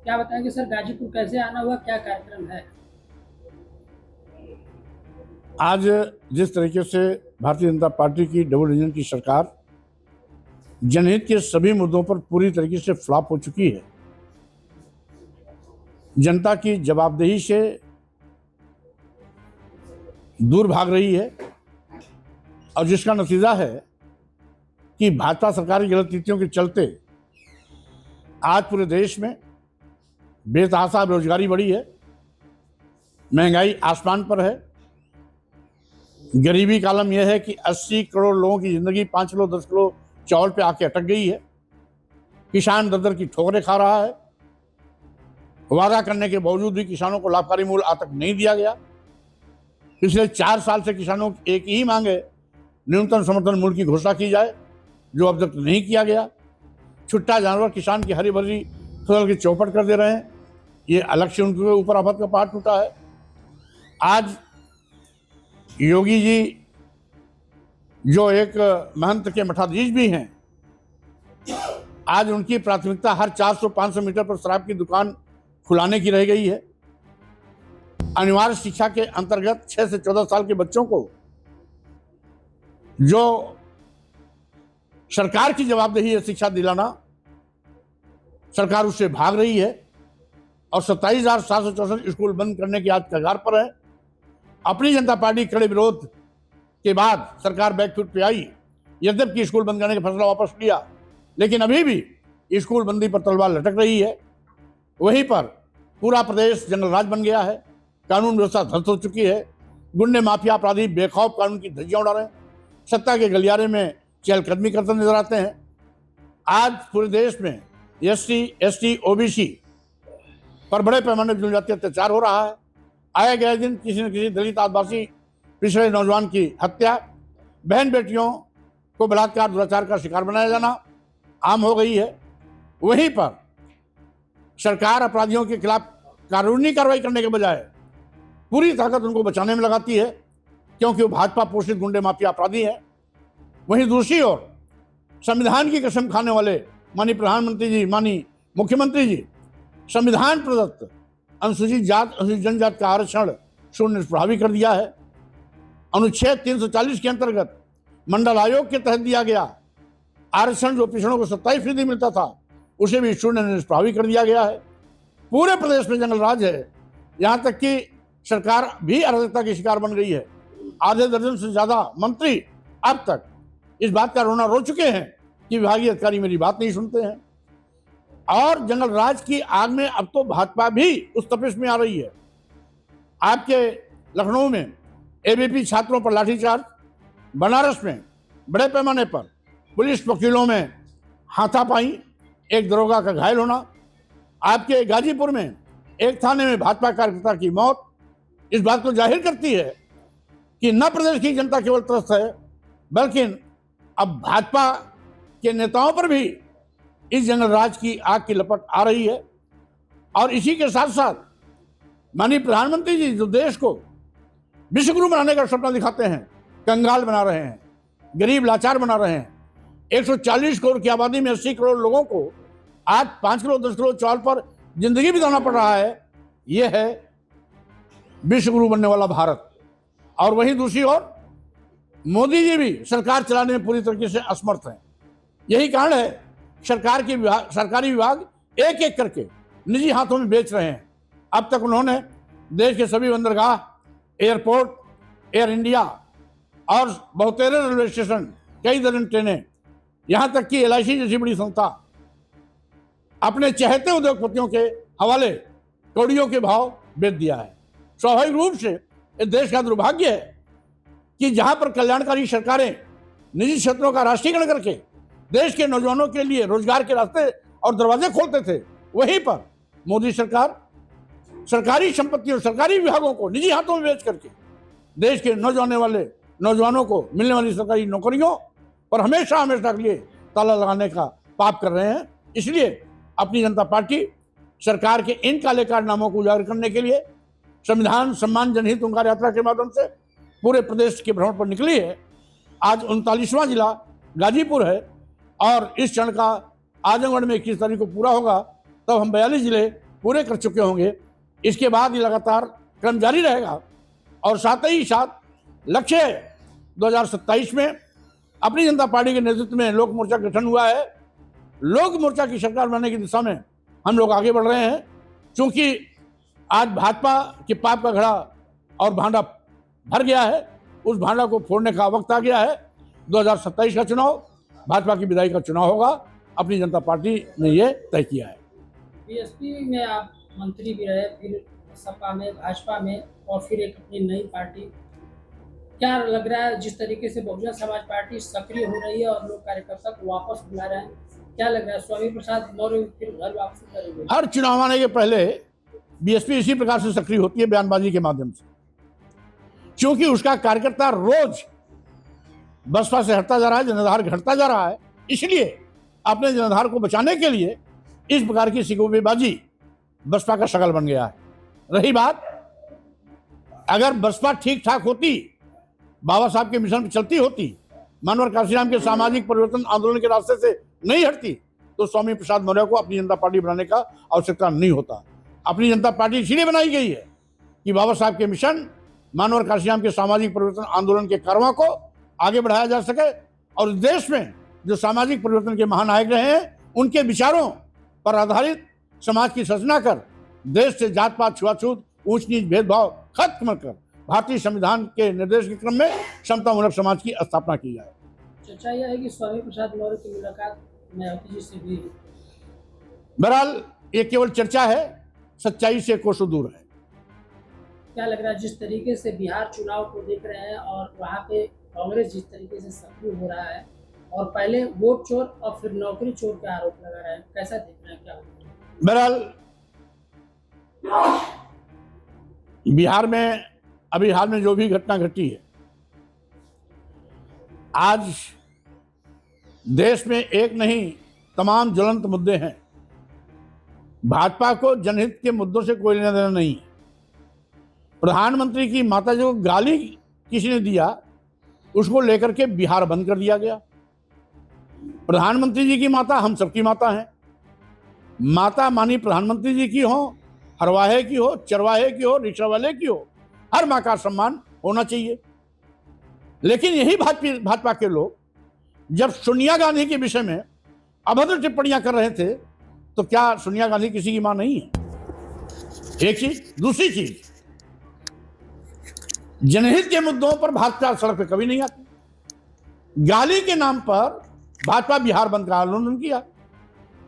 क्या बताएंगे सर, गाजीपुर कैसे आना हुआ, क्या कार्यक्रम है? आज जिस तरीके से भारतीय जनता पार्टी की डबल इंजन की सरकार जनहित के सभी मुद्दों पर पूरी तरीके से फ्लॉप हो चुकी है, जनता की जवाबदेही से दूर भाग रही है और जिसका नतीजा है कि भाजपा सरकार की गलत नीतियों के चलते आज पूरे देश में बेतहाशा बेरोजगारी बढ़ी है, महंगाई आसमान पर है। गरीबी का आलम यह है कि 80 करोड़ लोगों की जिंदगी 5 किलो 10 किलो चावल पे आके अटक गई है। किसान दर दर की ठोकरें खा रहा है। वादा करने के बावजूद भी किसानों को लाभकारी मूल्य आज तक नहीं दिया गया। पिछले 4 साल से किसानों की एक ही मांग है, न्यूनतम समर्थन मूल्य की घोषणा की जाए, जो अब तक नहीं किया गया। छुट्टा जानवर किसान की हरी भरी फसल की चौपट कर दे रहे हैं। ये अलग से उनके ऊपर आफत का पहाड़ टूटा है। आज योगी जी जो एक महंत के मठाधीश भी हैं, आज उनकी प्राथमिकता हर 400-500 मीटर पर शराब की दुकान खुलाने की रह गई है। अनिवार्य शिक्षा के अंतर्गत 6 से 14 साल के बच्चों को जो सरकार की जवाबदेही है शिक्षा दिलाना, सरकार उससे भाग रही है और 27,764 स्कूल बंद करने की आज कगार पर है। अपनी जनता पार्टी कड़े विरोध के बाद सरकार बैकफुट पे आई। यद्यपि स्कूल बंद करने का फैसला वापस लिया, लेकिन अभी भी स्कूल बंदी पर तलवार लटक रही है। वहीं पर पूरा प्रदेश जंगल राज बन गया है। कानून व्यवस्था ध्वस्त हो चुकी है। गुंडे माफिया अपराधी बेखौफ कानून की धज्जियां उड़ा रहे हैं। सत्ता के गलियारे में चहलकदमी करते नजर आते हैं। आज पूरे देश में SC, ST, OBC पर बड़े पैमाने पर जनजातीय अत्याचार हो रहा है। आए गए दिन किसी न किसी दलित आदिवासी पिछड़े नौजवान की हत्या, बहन बेटियों को बलात्कार दुराचार का शिकार बनाया जाना आम हो गई है। वहीं पर सरकार अपराधियों के खिलाफ कानूनी कार्रवाई करने के बजाय पूरी ताकत उनको बचाने में लगाती है, क्योंकि वो भाजपा पोषित गुंडे माफिया अपराधी हैं। वहीं दूसरी ओर संविधान की कसम खाने वाले माननीय प्रधानमंत्री जी, माननीय मुख्यमंत्री जी संविधान प्रदत्त अनुसूचित जात अनुसूचित जनजाति का आरक्षण शून्य निष्प्रभावी कर दिया है। अनुच्छेद 340 के अंतर्गत मंडल आयोग के तहत दिया गया आरक्षण जो पिछड़ों को 27% मिलता था, उसे भी शून्य निष्प्रभावी कर दिया गया है। पूरे प्रदेश में जंगल राज है। यहाँ तक कि सरकार भी अराजकता की शिकार बन गई है। आधे दर्जन से ज्यादा मंत्री अब तक इस बात का रोना रो चुके हैं कि विभागीय अधिकारी मेरी बात नहीं सुनते हैं। और जंगल राज की आग में अब तो भाजपा भी उस तपिश में आ रही है। आपके लखनऊ में ABP छात्रों पर लाठीचार्ज, बनारस में बड़े पैमाने पर पुलिस वकीलों में हाथापाई, एक दरोगा का घायल होना, आपके गाजीपुर में एक थाने में भाजपा कार्यकर्ता की मौत इस बात को जाहिर करती है कि न प्रदेश की जनता केवल त्रस्त है, बल्कि अब भाजपा के नेताओं पर भी इस जंगल राज की आग की लपट आ रही है। और इसी के साथ साथ माननीय प्रधानमंत्री जी जो देश को विश्वगुरु बनाने का सपना दिखाते हैं, कंगाल बना रहे हैं, गरीब लाचार बना रहे हैं। 140 करोड़ की आबादी में 80 करोड़ लोगों को आज 5 किलो 10 किलो चावल पर जिंदगी बिताना पड़ रहा है। यह है विश्वगुरु बनने वाला भारत। और वहीं दूसरी ओर मोदी जी भी सरकार चलाने में पूरी तरीके से असमर्थ हैं। यही कारण है सरकारी विभाग एक एक करके निजी हाथों में बेच रहे हैं। अब तक उन्होंने देश के सभी बंदरगाह, एयरपोर्ट, एयर इंडिया और बहुतेरे रेलवे स्टेशन, कई दर्जन ट्रेनें, यहाँ तक कि LIC जैसी बड़ी संस्था अपने चहेते उद्योगपतियों के हवाले कौड़ियों के भाव बेच दिया है। स्वाभाविक रूप से इस देश का दुर्भाग्य है कि जहां पर कल्याणकारी सरकारें निजी क्षेत्रों का राष्ट्रीयकरण करके देश के नौजवानों के लिए रोजगार के रास्ते और दरवाजे खोलते थे, वहीं पर मोदी सरकार सरकारी संपत्तियों, सरकारी विभागों को निजी हाथों में बेच करके देश के नौजवानों को मिलने वाली सरकारी नौकरियों पर हमेशा हमेशा के लिए ताला लगाने का पाप कर रहे हैं। इसलिए अपनी जनता पार्टी सरकार के इन काले कारनामों को उजागर करने के लिए संविधान सम्मान जनहित ओंकार यात्रा के माध्यम से पूरे प्रदेश के भ्रमण पर निकली है। आज 39वां जिला गाजीपुर है और इस क्षण का आजमगढ़ में 21 तारीख को पूरा होगा, तब हम 42 जिले पूरे कर चुके होंगे। इसके बाद ये लगातार क्रम जारी रहेगा और साथ ही साथ लक्ष्य 2027 में अपनी जनता पार्टी के नेतृत्व में लोक मोर्चा गठन हुआ है। लोक मोर्चा की सरकार बनाने की दिशा में हम लोग आगे बढ़ रहे हैं। क्योंकि आज भाजपा के पाप का घड़ा और भांडा भर गया है, उस भांडा को फोड़ने का वक्त आ गया है। 2027 का चुनाव भाजपा की विदाई का चुनाव होगा, अपनी जनता पार्टी ने ये तय किया है। बीएसपी में आप मंत्री भी रहे, फिर सपा में, भाजपा में, और फिर एक अपनी नई पार्टी। क्या लग रहा है जिस तरीके से बहुजन समाज पार्टी सक्रिय हो रही है और लोग कार्यकर्ता को वापस बुला रहे हैं, क्या लग रहा है स्वामी प्रसाद मौर्य फिर घर वापसी करेंगे? हर चुनाव आने के पहले बीएसपी इसी प्रकार से सक्रिय होती है, बयानबाजी के माध्यम से। क्योंकि उसका कार्यकर्ता रोज बसपा से हटता जा रहा है, जनाधार घटता जा रहा है, इसलिए अपने जनाधार को बचाने के लिए इस प्रकार की सिकोबेबाजी बसपा का शकल बन गया है। रही बात, अगर बसपा ठीक ठाक होती, बाबा साहब के मिशन पर चलती होती, मानवर काशीराम के सामाजिक परिवर्तन आंदोलन के रास्ते से नहीं हटती, तो स्वामी प्रसाद मौर्य को अपनी जनता पार्टी बनाने का आवश्यकता नहीं होता। अपनी जनता पार्टी इसलिए बनाई गई है कि बाबा साहब के मिशन, मानवर काशीराम के सामाजिक परिवर्तन आंदोलन के कार्यों को आगे बढ़ाया जा सके और देश में जो सामाजिक परिवर्तन के महानायक रहे हैं, उनके विचारों पर आधारित समाज की रचना कर देश से जात पात, छुआछूत, ऊंच नीच भेदभाव खत्म कर भारतीय संविधान के निर्देश के क्रम में समतामूलक समाज की स्थापना की जाए। चर्चा यह है कि स्वामी प्रसाद मौर्य की मुलाकात मायावती जी से भी हुई। बहरहाल ये केवल चर्चा है, सच्चाई से कोसों दूर है। क्या लग रहा है जिस तरीके से बिहार चुनाव को देख रहे हैं और वहाँ पे कांग्रेस जिस तरीके से सक्रिय हो रहा है और पहले वोट चोर और फिर नौकरी चोर का आरोप लगा रहे हैं, कैसा देख रहे हैं, क्या होगा? बहरहाल बिहार में अभी हाल में जो भी घटना घटी है, आज देश में एक नहीं तमाम ज्वलंत मुद्दे हैं। भाजपा को जनहित के मुद्दों से कोई लेना देना नहीं है। प्रधानमंत्री की माता जो गाली किसी ने दिया, उसको लेकर के बिहार बंद कर दिया गया। प्रधानमंत्री जी की माता हम सबकी माता हैं। माता मानी प्रधानमंत्री जी की हो, हरवाहे की हो, चरवाहे की हो, रिक्शा वाले की हो, हर माँ का सम्मान होना चाहिए। लेकिन यही भाजपा के लोग जब सोनिया गांधी के विषय में अभद्र टिप्पणियां कर रहे थे, तो क्या सोनिया गांधी किसी की मां नहीं है? एक चीज। दूसरी चीज, जनहित के मुद्दों पर भाजपा सड़क पे कभी नहीं आती। गाली के नाम पर भाजपा बिहार बंद का आंदोलन किया।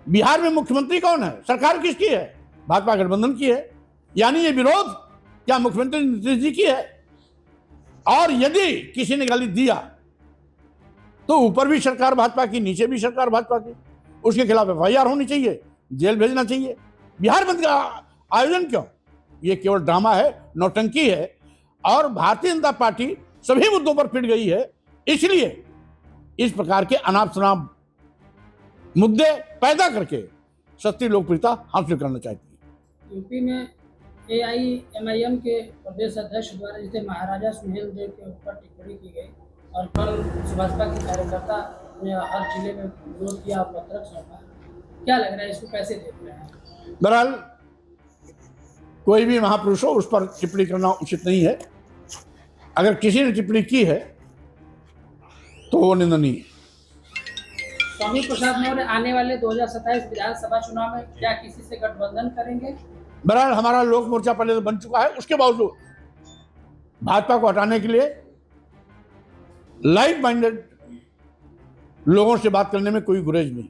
बिहार में मुख्यमंत्री कौन है? सरकार किसकी है? भाजपा गठबंधन की है। यानी ये विरोध क्या मुख्यमंत्री नीतीश जी की है? और यदि किसी ने गाली दिया तो ऊपर भी सरकार भाजपा की, नीचे भी सरकार भाजपा की, उसके खिलाफ एफआईआर होनी चाहिए, जेल भेजना चाहिए। बिहार बंद का आयोजन क्यों? ये केवल ड्रामा है, नौटंकी है। और भारतीय जनता पार्टी सभी मुद्दों पर पिट गई है, इसलिए इस प्रकार के अनाप शनाप मुद्दे पैदा करके सस्ती लोकप्रियता हासिल करना चाहती है। यूपी में एआईएमआईएम के प्रदेश अध्यक्ष द्वारा जिसे महाराजा सुहेल देव के ऊपर टिप्पणी की गई और कल भाजपा के कार्यकर्ता ने हर जिले में विरोध किया, पत्रक सौंपा। क्या लग रहा है, इसको कैसे देख रहे हैं? बहरहाल कोई भी महापुरुष हो, उस पर टिप्पणी करना उचित नहीं है। अगर किसी ने टिप्पणी की है तो वो निंदनीय है। स्वामी प्रसाद मौर्य आने वाले 2027 विधानसभा चुनाव में क्या किसी से गठबंधन करेंगे? बहरहाल हमारा लोक मोर्चा पहले तो बन चुका है, उसके बावजूद भाजपा को हटाने के लिए लाइक माइंडेड लोगों से बात करने में कोई गुरेज नहीं।